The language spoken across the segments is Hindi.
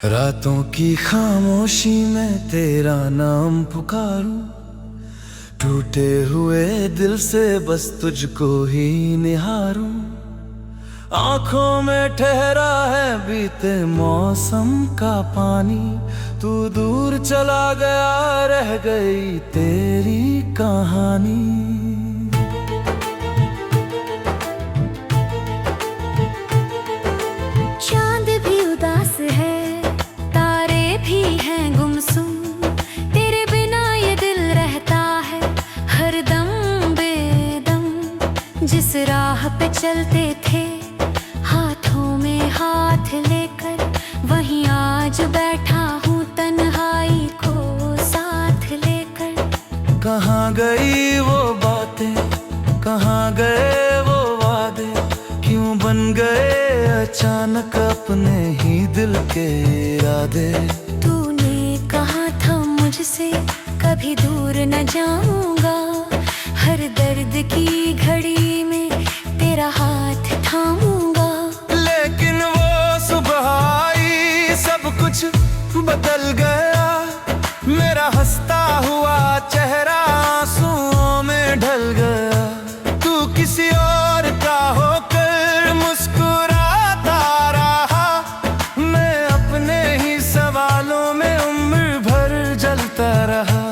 रातों की खामोशी में तेरा नाम पुकारूं, टूटे हुए दिल से बस तुझको ही निहारूं। आंखों में ठहरा है बीते मौसम का पानी, तू दूर चला गया रह गई तेरी कहानी। चांद भी उदास है, तारे भी हैं गुमसुम, तेरे बिना ये दिल रहता है हर दम बेदम। जिस राह पे चलते थे हाथों में हाथ लेकर, वहीं आज बैठा हूँ तन्हाई को साथ लेकर। कहाँ गई वो बातें, कहाँ गए वो वादे, क्यों बन गए अचानक अपने ही दिल के इरादे। तूने कहा था मुझसे कभी दूर न जाऊंगा, हर दर्द की घड़ी में तेरा हाथ थामूंगा। लेकिन वो सुबह आई, सब कुछ बदल गया, मेरा हंसता हुआ चेहरा आंसुओं में ढल गया। तू किसी और का होकर मुस्कुराता रहा, मैं अपने ही सवालों में उम्र भर जलता रहा।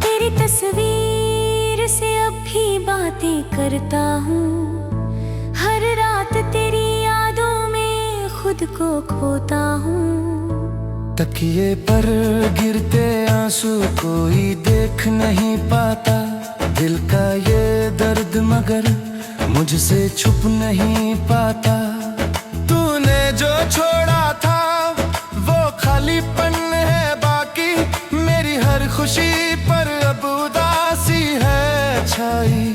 तेरी तस्वीर से अब भी बातें करता हूँ, हर रात तेरी यादों में खुद को खोता हूँ। तकिए पर गिरते आंसू कोई देख नहीं पाता, दिल का ये दर्द मगर मुझसे छुप नहीं पाता। तूने जो छोड़ा था वो खालीपन है बाकी, मेरी हर खुशी पर अब उदासी है छाई।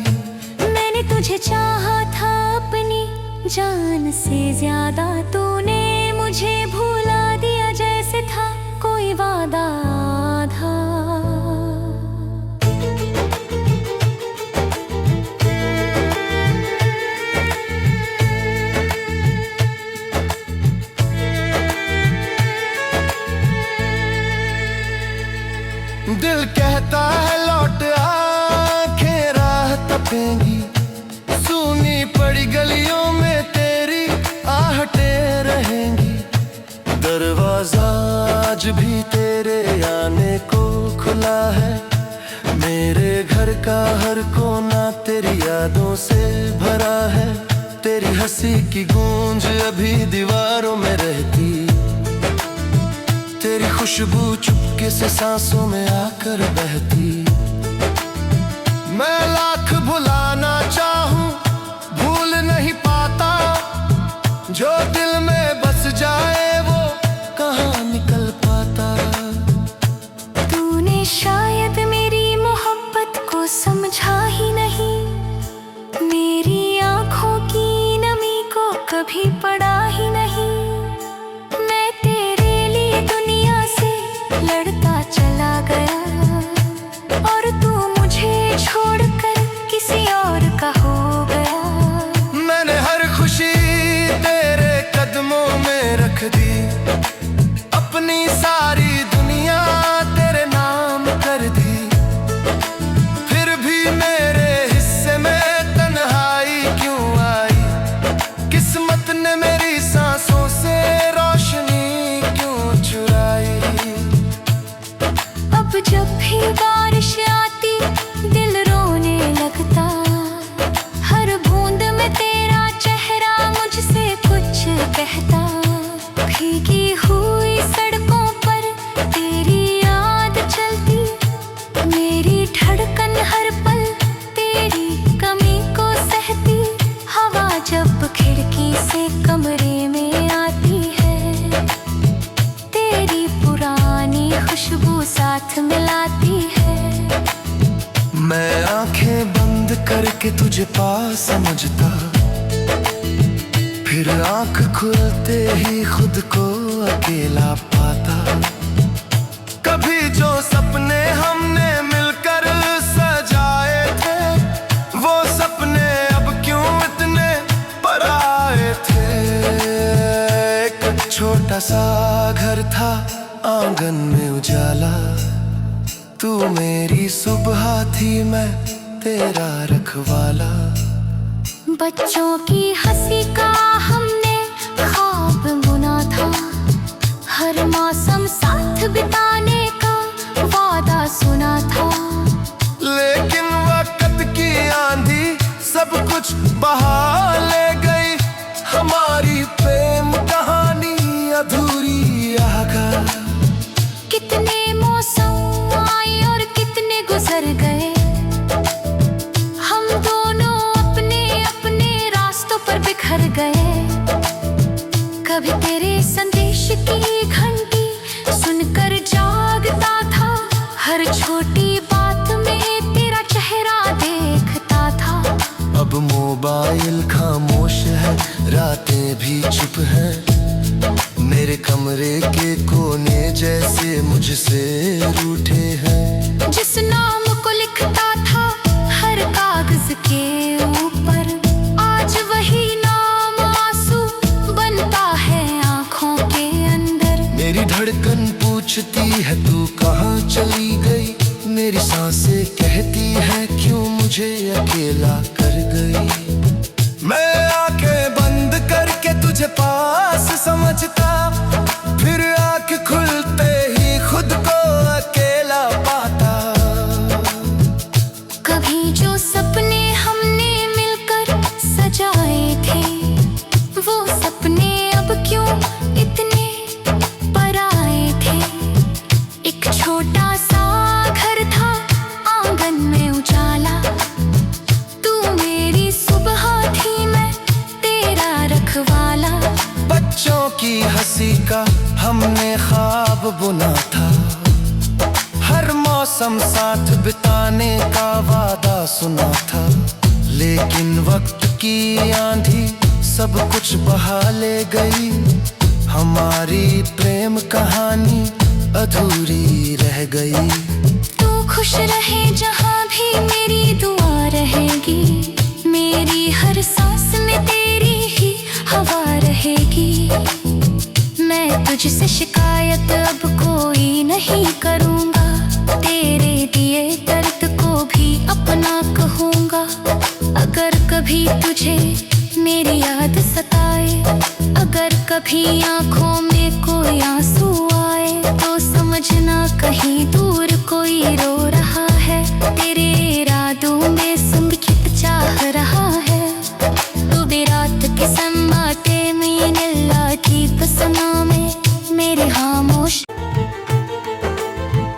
मैंने तुझे चाहा था अपनी जान से ज्यादा, तूने मुझे भुला दिया जैसे था कोई वादा आधा। दिल कहता है लौट आंखें राह तपेंगी, सूनी पड़ी गलियों में तेरी आहटें रहेंगी। दरवाजा आज भी तेरे आने को खुला है, मेरे घर का हर कोना तेरी यादों से भरा है। तेरी हंसी की गूंज अभी दीवारों में रहती, तेरी खुशबू चुपके से सांसों में आकर बहती। मैं लाख भुलाना चाहूं भूल नहीं पाता, जो दिल में बस जाए वो कहाँ निकल पाता। तूने शायद मेरी मोहब्बत को समझा ही नहीं, मेरी आंखों की नमी को कभी पढ़ा ही नहीं। मैं तेरे लिए दुनिया से लड़ता चला गया, और तू मुझे छोड़कर किसी और का हो गया। मैंने हर खुशी तेरे कदमों में रख दी, अपनी सारी दुनिया तेरे नाम कर दी। फिर भी मेरे हिस्से में तन्हाई क्यों आई, किस्मत ने मेरी सांसों से रोशनी क्यों चुराई। अब जब भी बारिश आती दिल रोने लगता, हर बूंद में तेरा चेहरा मुझसे कुछ कहता। भीगी हुई सड़कों पर तेरी याद चलती, मेरी धड़कन हर पल तेरी कमी को सहती। हवा जब खिड़की से कमरे में आती है, तेरी पुरानी खुशबू साथ मिलाती है। मैं आंखें बंद करके तुझे पास समझता, फिर आंख खुलते ही खुद को अकेला पाता। कभी जो सपने हमने मिलकर सजाए थे, वो सपने अब क्यों इतने पराए थे। एक छोटा सा घर था आंगन में उजाला, तू मेरी सुबह थी, मैं तेरा रखवाला। बच्चों की हंसी का हमने ख्वाब बुना था, हर मौसम साथ बिताने का वादा सुना था। लेकिन वक्त की आंधी सब कुछ बहा ले गई, हमारी प्रेम कहानी अधूरी रह गई। कितने मौसम आए और कितने गुजर गए, हम दोनों अपने अपने रास्तों पर बिखर गए। कभी तेरे संदेश की घंटी सुनकर जागता था, हर छोटी बात में तेरा चेहरा देखता था। अब मोबाइल खामोश है, रातें भी चुप हैं, मेरे कमरे के कोने जैसे मुझसे रूठे हैं। जिस नाम को लिखता था हर कागज के ऊपर, आज वही नाम आंसू बनता है आंखों के अंदर। मेरी धड़कन पूछती है तू कहाँ चली गई, मेरी सांसें कहती है क्यों मुझे अकेला कर गई। मैं आंखें बंद करके तुझे पास समझता, फिर आंख खुलते ही खुद को अकेला पाता। कभी जो सपने हमने मिलकर सजाए थे, वो सपने अब क्यों इतने पराए थे। एक छोटा सा घर था, आंगन में उजाला, तू मेरी सुबह थी, मैं तेरा रखवाला। बच्चों की हंसी का हमने ख्वाब बुना था, हर मौसम साथ बिताने का वादा सुना था। लेकिन वक्त की आंधी सब कुछ बहा ले गई, हमारी प्रेम कहानी अधूरी रह गई। तू खुश रहे जहाँ भी मेरी दुआ रहेगी, मेरी हर सांस में तेरी ही हवा रहेगी। मैं तुझसे शिकायत अब कोई नहीं करूँगा, तेरे दिए दर्द को भी अपना कहूँगा। अगर कभी तुझे मेरी याद सताए, अगर कभी आँखों में कोई आंसू आए, तो समझना कहीं दूर कोई रो रहा है, तेरे इरादों में संगीत चाह रहा है। तू भी रात के सम्माटे में निल्लाती बसना में मेरे खामोश।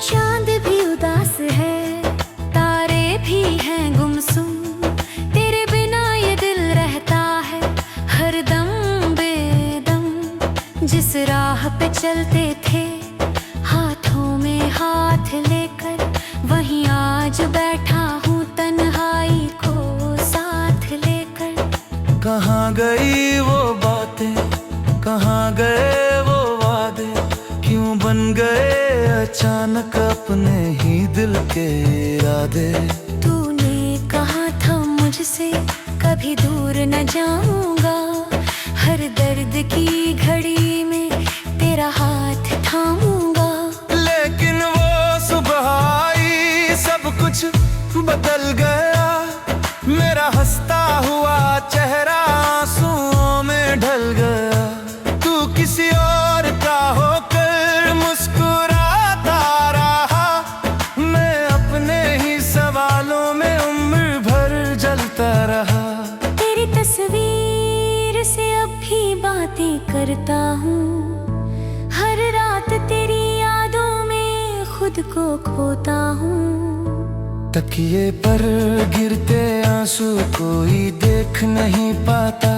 चांद भी उदास है, तारे भी हैं गुमसुम, तेरे बिना ये दिल रहता है हर दम बेदम। जिस राह पे चलते थे हाथों में हाथ लेकर, वहीं आज बैठा हूँ तन्हाई को साथ लेकर। कहाँ गई वो बातें, कहाँ गए वो वादे, क्यों बन गए अचानक अपने ही दिल के इरादे। तूने कहा था मुझसे कभी दूर न जाऊंगा, हर दर्द की घड़ी में तेरा हाथ थामूंगा। लेकिन वो सुबह आई, सब कुछ बदल गया, मेरा हंसता हुआ चेहरा आंसुओं में ढल गया। तू किसी और का होकर मुस्कुराता रहा, मैं अपने ही सवालों में उम्र भर जलता रहा। तेरी तस्वीर से अब भी बातें करता हूँ, हर रात तेरी यादों में खुद को खोता हूँ। तकिए पर गिरते आंसू कोई देख नहीं पाता,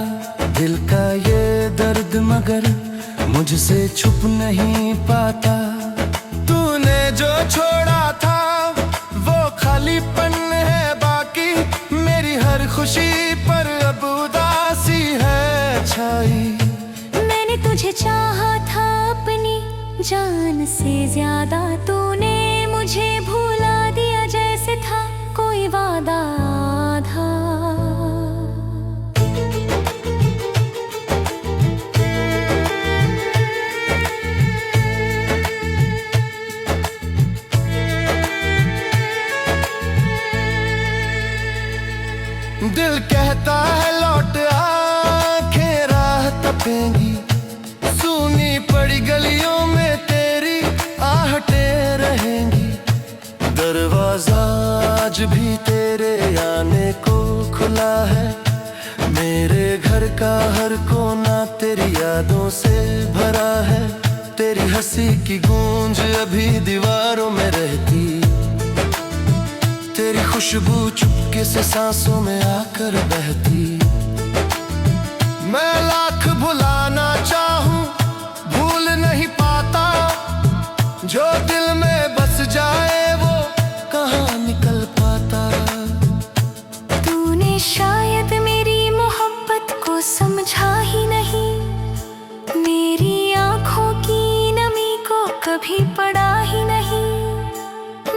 दिल का ये दर्द मगर मुझसे छुप नहीं पाता। तूने जो छोड़ा था वो खालीपन है बाकी, मेरी हर खुशी पर अब उदासी है छाई। मैंने तुझे चाहा था अपनी जान से ज्यादा, तूने मुझे भुला दिया जैसे था कोई वादा आधा। खुला है। मेरे घर का हर कोना तेरी यादों से भरा है। तेरी हंसी की गूंज अभी दीवारों में रहती। तेरी खुशबू चुपके से सांसों में आकर बहती। मैं लाख भुलाना चाहूं, भूल नहीं पाता। जो दिल में बस जाए वो कहाँ निकल पाता। तूने शायद मेरी मोहब्बत को समझा ही नहीं। मेरी आंखों की नमी को कभी पढ़ा ही नहीं।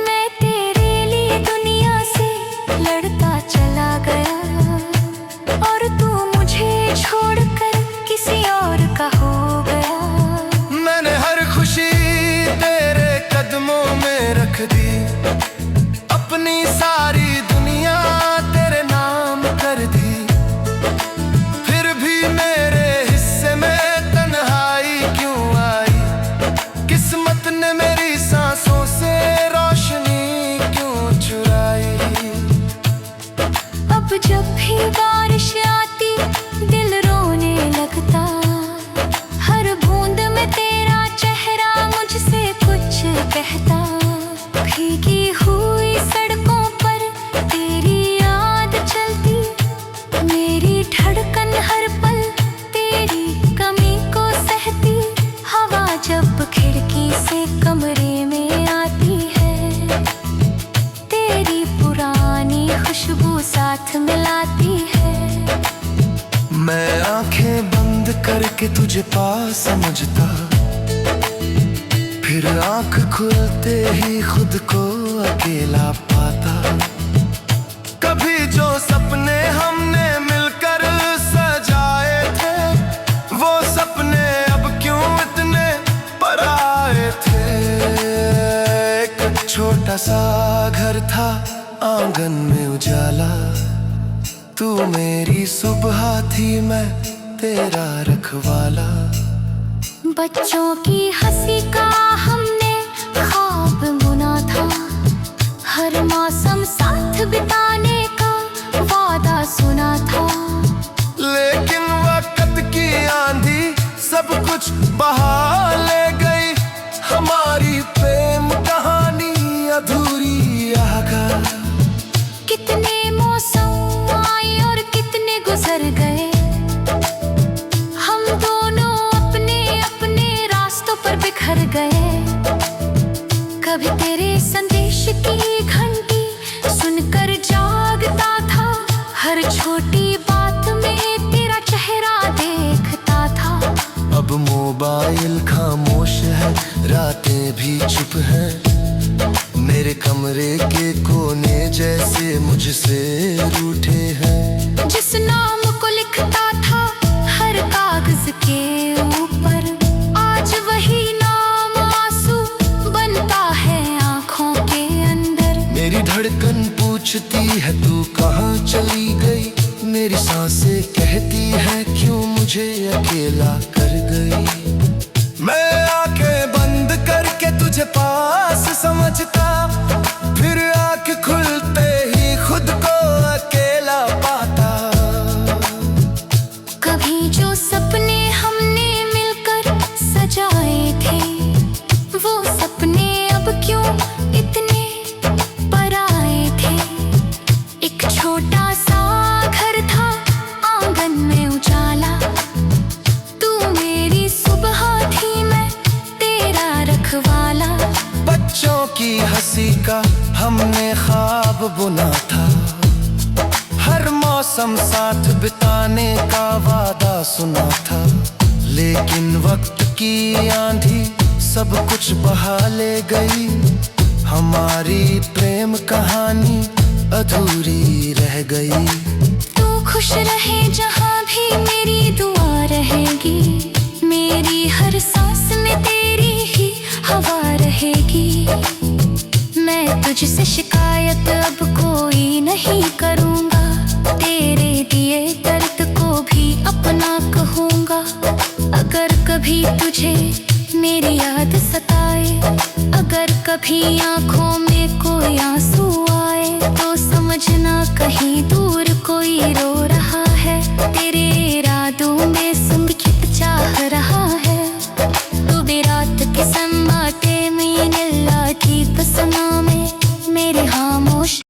मैं तेरे लिए दुनिया से लड़ता चला गया और तू मुझे छोड़कर किसी और का हो गया। मैंने हर खुशी तेरे कदमों में रख दी। अपनी सारी दुनिया तेरे नाम कर दी। फिर भी मेरे हिस्से में तन्हाई क्यों आई। किस्मत ने मेरी सांसों से रोशनी क्यों चुराई। अब जब भी बारिश आती दिल रोने लगता। हर बूंद में तेरा चेहरा मुझसे कुछ कहता। भीगी हुई सड़कों पर तेरी याद चलती। मेरी धड़कन हर पल तेरी कमी को सहती। हवा जब खिड़की से कमरे में आती है तेरी पुरानी खुशबू साथ मिलाती है। मैं आंखें बंद करके तुझे पास समझता। फिर आंख खुलते ही खुद को अकेला पाता। कभी जो सपने हमने मिलकर सजाए थे वो सपने अब क्यों इतने पराए थे। एक छोटा सा घर था आंगन में उजाला। तू मेरी सुबह थी मैं तेरा रखवाला। बच्चों की हंसी का हमने ख्वाब बुना था। हर मौसम साथ बिताने का वादा सुना था। लेकिन वक्त की आंधी सब कुछ बहा ले गई। हमारी प्रेम कहानी अधूरी रह गई। कितने मौसम आए और कितने गुजर गए। हम दोनों अपने अपने रास्तों पर बिखर गए। कभी तेरे संदेश की घंटी सुनकर जागता था। हर छोटी बात में तेरा चेहरा देखता था। अब मोबाइल खामोश है, रातें भी चुप हैं। मेरे कमरे के कोने जैसे मुझसे रूठे हैं। जिस नाम को लिखता था हर कागज के ऊपर आज वही नाम आंसू बनता है आंखों के अंदर। मेरी धड़कन पूछती है तू कहाँ चली गई। मेरी सांसें कहती है क्यों मुझे अकेला कर गई। मैं आंखें बंद करके तुझे पास समझता। फिर आंख खुलते ही खुद को अकेला पाता। कभी जो सपने हमने मिलकर सजाए थे वो सपने अब क्यों इतने पराए थे। एक छोटा सा घर था आंगन में उजाला। तू मेरी सुबह थी मैं तेरा रखवाला। बच्चों की हंसी का हमने ख्वाब बुना था। हर मौसम साथ बिताने का वादा सुना था। लेकिन वक्त की आंधी सब कुछ बहा ले गई। हमारी प्रेम कहानी अधूरी रह गई। तू खुश रहे जहाँ भी मेरी दुआ रहेगी। मेरी हर सांस में तेरी ही हवा रहेगी। मैं तुझसे शिकायत अब कोई नहीं करूँगा। तेरे दिए दर्द को भी अपना कहूँगा। अगर कभी तुझे मेरी याद सताए, अगर कभी आँखों में कोई आंसू आए, तो समझना कहीं दूर कोई रो रहा है। तेरे इरादों में